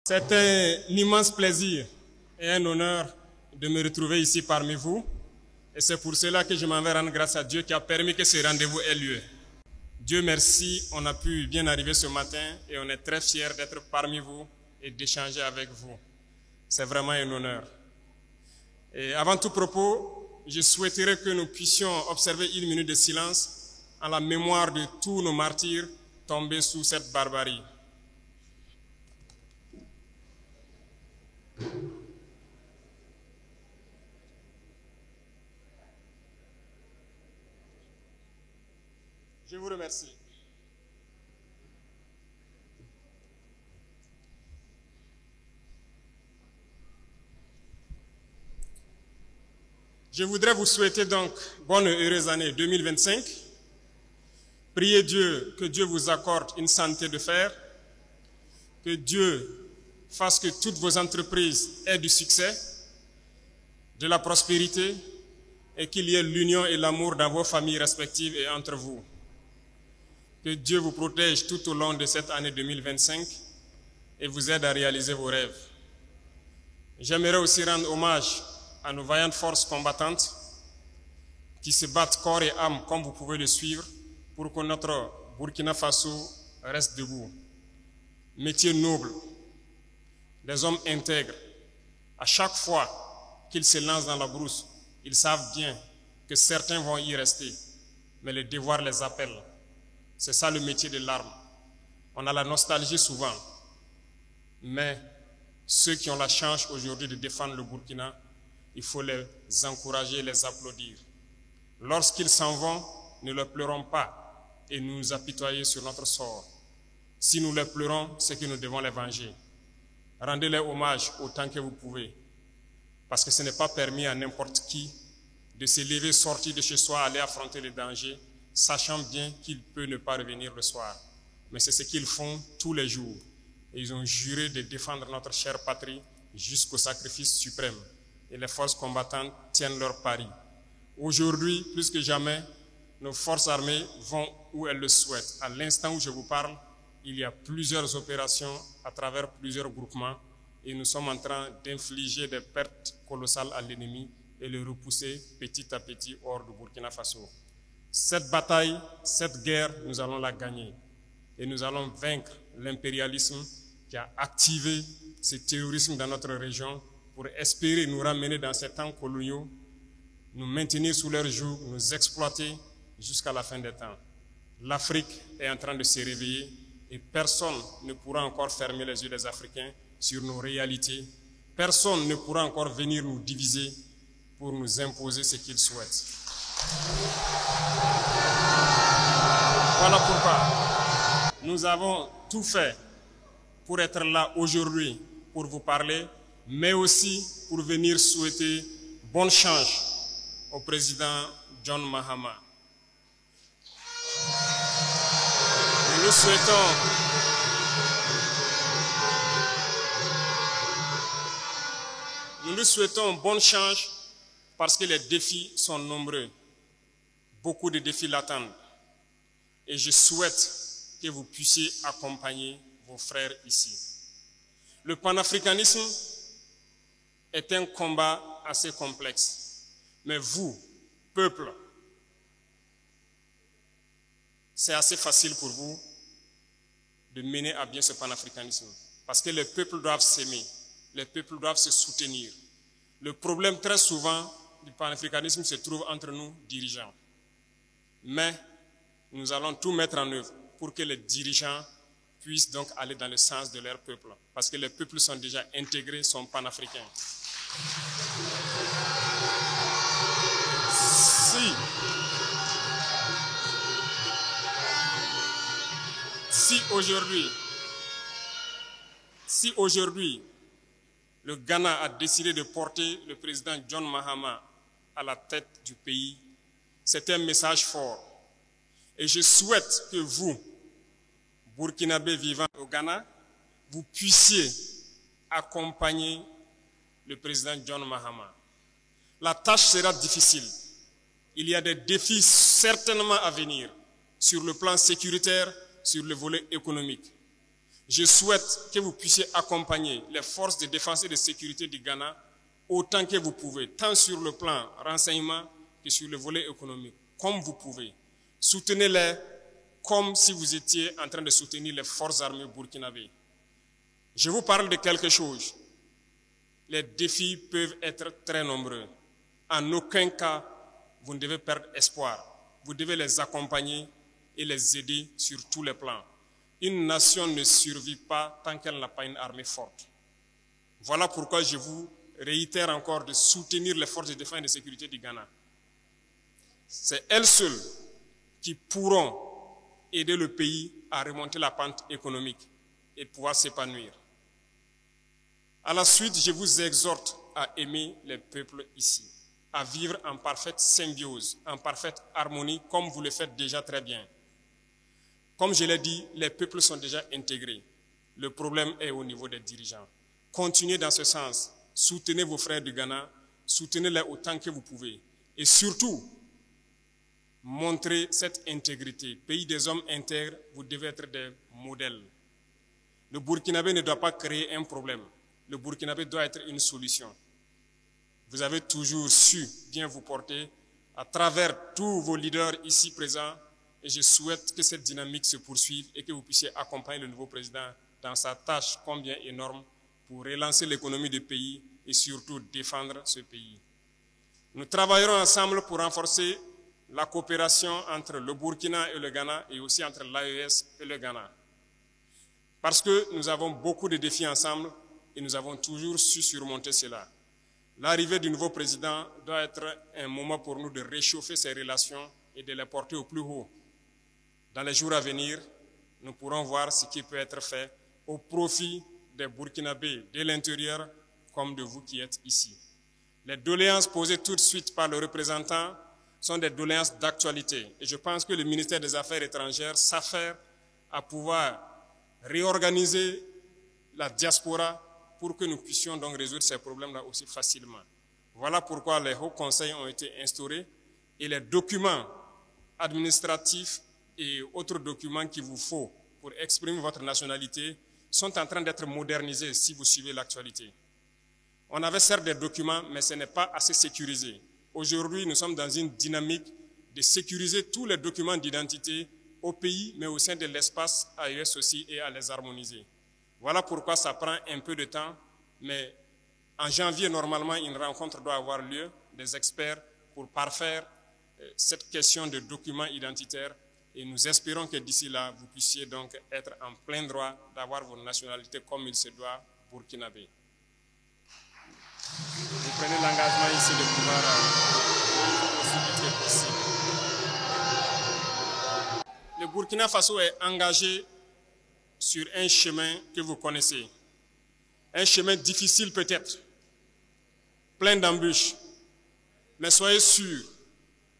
C'est un immense plaisir et un honneur de me retrouver ici parmi vous. Et c'est pour cela que je m'en vais rendre grâce à Dieu qui a permis que ce rendez-vous ait lieu. Dieu merci, on a pu bien arriver ce matin et on est très fiers d'être parmi vous et d'échanger avec vous. C'est vraiment un honneur. Et avant tout propos, je souhaiterais que nous puissions observer une minute de silence en la mémoire de tous nos martyrs tombés sous cette barbarie. Je vous remercie. Je voudrais vous souhaiter donc bonne et heureuse année 2025. Priez Dieu, que Dieu vous accorde une santé de fer, que Dieu fasse que toutes vos entreprises aient du succès, de la prospérité et qu'il y ait l'union et l'amour dans vos familles respectives et entre vous. Que Dieu vous protège tout au long de cette année 2025 et vous aide à réaliser vos rêves. J'aimerais aussi rendre hommage à nos vaillantes forces combattantes qui se battent corps et âme, comme vous pouvez le suivre, pour que notre Burkina Faso reste debout. Métier noble, des hommes intègres. À chaque fois qu'ils se lancent dans la brousse, ils savent bien que certains vont y rester, mais le devoir les appelle. C'est ça le métier de l'arme. On a la nostalgie souvent, mais ceux qui ont la chance aujourd'hui de défendre le Burkina, il faut les encourager, les applaudir. Lorsqu'ils s'en vont, ne les pleurons pas et nous apitoyer sur notre sort. Si nous les pleurons, c'est que nous devons les venger. Rendez-les hommage autant que vous pouvez, parce que ce n'est pas permis à n'importe qui de se lever, sortir de chez soi, aller affronter les dangers, sachant bien qu'il peut ne pas revenir le soir. Mais c'est ce qu'ils font tous les jours. Et ils ont juré de défendre notre chère patrie jusqu'au sacrifice suprême. Et les forces combattantes tiennent leur pari. Aujourd'hui, plus que jamais, nos forces armées vont où elles le souhaitent. À l'instant où je vous parle, il y a plusieurs opérations à travers plusieurs groupements et nous sommes en train d'infliger des pertes colossales à l'ennemi et le repousser petit à petit hors du Burkina Faso. Cette bataille, cette guerre, nous allons la gagner. Et nous allons vaincre l'impérialisme qui a activé ce terrorisme dans notre région pour espérer nous ramener dans ces temps coloniaux, nous maintenir sous leur joug, nous exploiter jusqu'à la fin des temps. L'Afrique est en train de se réveiller et personne ne pourra encore fermer les yeux des Africains sur nos réalités. Personne ne pourra encore venir nous diviser pour nous imposer ce qu'ils souhaitent. Voilà pourquoi nous avons tout fait pour être là aujourd'hui, pour vous parler, mais aussi pour venir souhaiter bonne chance au président John Mahama. Nous lui souhaitons bonne chance parce que les défis sont nombreux. Beaucoup de défis l'attendent. Et je souhaite que vous puissiez accompagner vos frères ici. Le panafricanisme est un combat assez complexe. Mais vous, peuple, c'est assez facile pour vous de mener à bien ce panafricanisme. Parce que les peuples doivent s'aimer, les peuples doivent se soutenir. Le problème très souvent du panafricanisme se trouve entre nous, dirigeants. Mais nous allons tout mettre en œuvre pour que les dirigeants puissent donc aller dans le sens de leur peuple. Parce que les peuples sont déjà intégrés, sont panafricains. Si aujourd'hui, le Ghana a décidé de porter le président John Mahama à la tête du pays, c'est un message fort. Et je souhaite que vous, Burkinabés vivant au Ghana, vous puissiez accompagner le président John Mahama. La tâche sera difficile. Il y a des défis certainement à venir sur le plan sécuritaire, sur le volet économique. Je souhaite que vous puissiez accompagner les forces de défense et de sécurité du Ghana autant que vous pouvez, tant sur le plan renseignement que sur le volet économique, comme vous pouvez. Soutenez-les comme si vous étiez en train de soutenir les forces armées burkinabées. Je vous parle de quelque chose. Les défis peuvent être très nombreux. En aucun cas, vous ne devez perdre espoir. Vous devez les accompagner et les aider sur tous les plans. Une nation ne survit pas tant qu'elle n'a pas une armée forte. Voilà pourquoi je vous réitère encore de soutenir les forces de défense et de sécurité du Ghana. C'est elles seules qui pourront aider le pays à remonter la pente économique et pouvoir s'épanouir. À la suite, je vous exhorte à aimer les peuples ici, à vivre en parfaite symbiose, en parfaite harmonie, comme vous le faites déjà très bien. Comme je l'ai dit, les peuples sont déjà intégrés. Le problème est au niveau des dirigeants. Continuez dans ce sens. Soutenez vos frères du Ghana, soutenez-les autant que vous pouvez. Et surtout, montrez cette intégrité. Pays des hommes intègres, vous devez être des modèles. Le Burkinabé ne doit pas créer un problème. Le Burkinabé doit être une solution. Vous avez toujours su bien vous porter à travers tous vos leaders ici présents et je souhaite que cette dynamique se poursuive et que vous puissiez accompagner le nouveau président dans sa tâche combien énorme pour relancer l'économie du pays et surtout défendre ce pays. Nous travaillerons ensemble pour renforcer la coopération entre le Burkina et le Ghana et aussi entre l'AES et le Ghana. Parce que nous avons beaucoup de défis ensemble et nous avons toujours su surmonter cela. L'arrivée du nouveau président doit être un moment pour nous de réchauffer ces relations et de les porter au plus haut. Dans les jours à venir, nous pourrons voir ce qui peut être fait au profit des Burkinabés de l'intérieur comme de vous qui êtes ici. Les doléances posées tout de suite par le représentant sont des doléances d'actualité. Et je pense que le ministère des Affaires étrangères s'affaire à pouvoir réorganiser la diaspora pour que nous puissions donc résoudre ces problèmes-là aussi facilement. Voilà pourquoi les hauts conseils ont été instaurés et les documents administratifs et autres documents qu'il vous faut pour exprimer votre nationalité sont en train d'être modernisés si vous suivez l'actualité. On avait certes des documents, mais ce n'est pas assez sécurisé. Aujourd'hui, nous sommes dans une dynamique de sécuriser tous les documents d'identité au pays, mais au sein de l'espace AES aussi et à les harmoniser. Voilà pourquoi ça prend un peu de temps, mais en janvier, normalement, une rencontre doit avoir lieu des experts pour parfaire cette question de documents identitaires et nous espérons que d'ici là, vous puissiez donc être en plein droit d'avoir votre nationalité comme il se doit burkinabé. Vous prenez l'engagement ici de pouvoir aussi vite que possible. Le Burkina Faso est engagé sur un chemin que vous connaissez. Un chemin difficile peut-être, plein d'embûches. Mais soyez sûrs,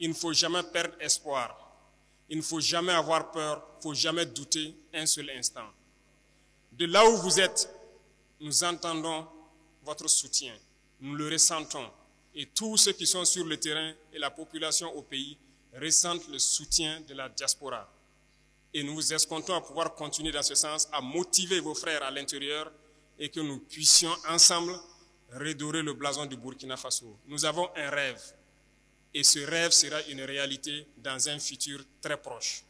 il ne faut jamais perdre espoir. Il ne faut jamais avoir peur, il ne faut jamais douter un seul instant. De là où vous êtes, nous entendons votre soutien. Nous le ressentons. Et tous ceux qui sont sur le terrain et la population au pays ressentent le soutien de la diaspora. Et nous vous escomptons à pouvoir continuer dans ce sens, à motiver vos frères à l'intérieur et que nous puissions ensemble redorer le blason du Burkina Faso. Nous avons un rêve. Et ce rêve sera une réalité dans un futur très proche.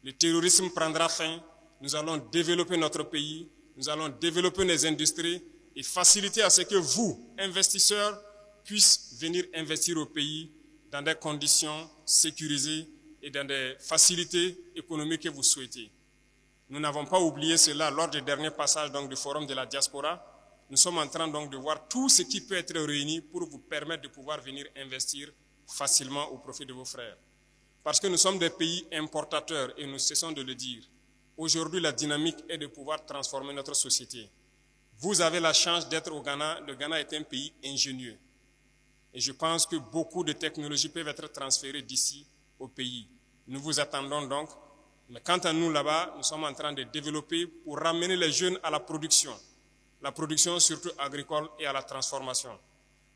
Le terrorisme prendra fin, nous allons développer notre pays, nous allons développer nos industries et faciliter à ce que vous, investisseurs, puissiez venir investir au pays dans des conditions sécurisées et dans des facilités économiques que vous souhaitez. Nous n'avons pas oublié cela lors du dernier passage donc, du Forum de la diaspora. Nous sommes en train donc, de voir tout ce qui peut être réuni pour vous permettre de pouvoir venir investir facilement au profit de vos frères. Parce que nous sommes des pays importateurs et nous cessons de le dire. Aujourd'hui, la dynamique est de pouvoir transformer notre société. Vous avez la chance d'être au Ghana. Le Ghana est un pays ingénieux. Et je pense que beaucoup de technologies peuvent être transférées d'ici au pays. Nous vous attendons donc. Mais quant à nous là-bas, nous sommes en train de développer pour ramener les jeunes à la production. La production surtout agricole et à la transformation.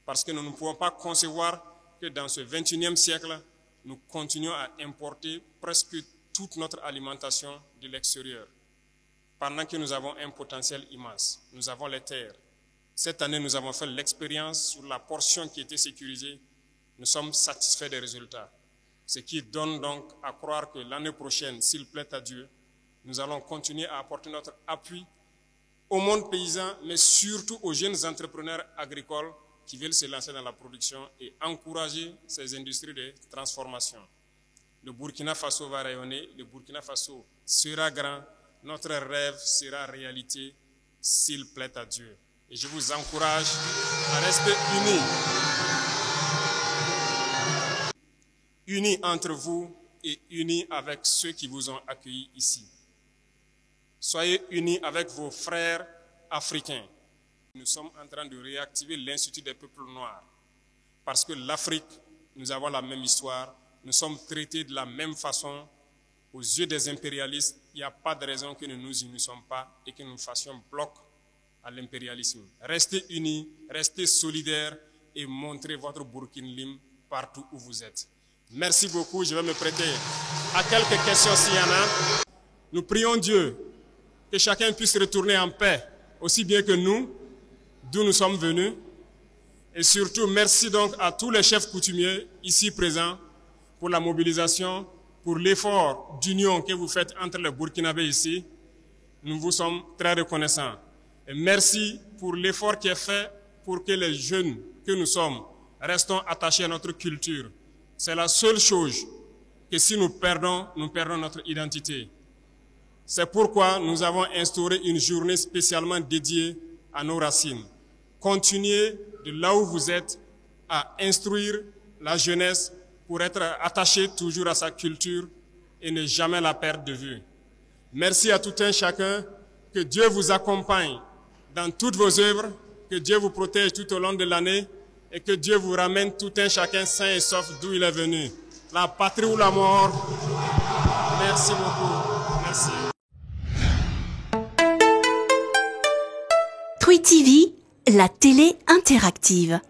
Parce que nous ne pouvons pas concevoir que dans ce 21e siècle, nous continuons à importer presque toute notre alimentation de l'extérieur. pendant que nous avons un potentiel immense. Nous avons les terres. Cette année, nous avons fait l'expérience sur la portion qui était sécurisée. Nous sommes satisfaits des résultats. Ce qui donne donc à croire que l'année prochaine, s'il plaît à Dieu, nous allons continuer à apporter notre appui au monde paysan, mais surtout aux jeunes entrepreneurs agricoles qui veulent se lancer dans la production et encourager ces industries de transformation. Le Burkina Faso va rayonner, le Burkina Faso sera grand, notre rêve sera réalité s'il plaît à Dieu. Et je vous encourage à rester unis entre vous et unis avec ceux qui vous ont accueillis ici. Soyez unis avec vos frères africains. Nous sommes en train de réactiver l'Institut des peuples noirs. Parce que l'Afrique, nous avons la même histoire, nous sommes traités de la même façon. Aux yeux des impérialistes, il n'y a pas de raison que nous nous unissions pas et que nous fassions bloc à l'impérialisme. Restez unis, restez solidaires et montrez votre Burkina Lim partout où vous êtes. Merci beaucoup, je vais me prêter à quelques questions s'il y en a. Nous prions Dieu que chacun puisse retourner en paix, aussi bien que nous, d'où nous sommes venus. Et surtout, merci donc à tous les chefs coutumiers ici présents pour la mobilisation, pour l'effort d'union que vous faites entre les Burkinabés ici. Nous vous sommes très reconnaissants. Et merci pour l'effort qui est fait pour que les jeunes que nous sommes restons attachés à notre culture. C'est la seule chose que si nous perdons notre identité. C'est pourquoi nous avons instauré une journée spécialement dédiée à nos racines. Continuez de là où vous êtes à instruire la jeunesse pour être attaché toujours à sa culture et ne jamais la perdre de vue. Merci à tout un chacun. Que Dieu vous accompagne dans toutes vos œuvres, que Dieu vous protège tout au long de l'année et que Dieu vous ramène tout un chacun sain et sauf d'où il est venu. La patrie ou la mort. Merci beaucoup. Merci. Twi TV, la télé interactive.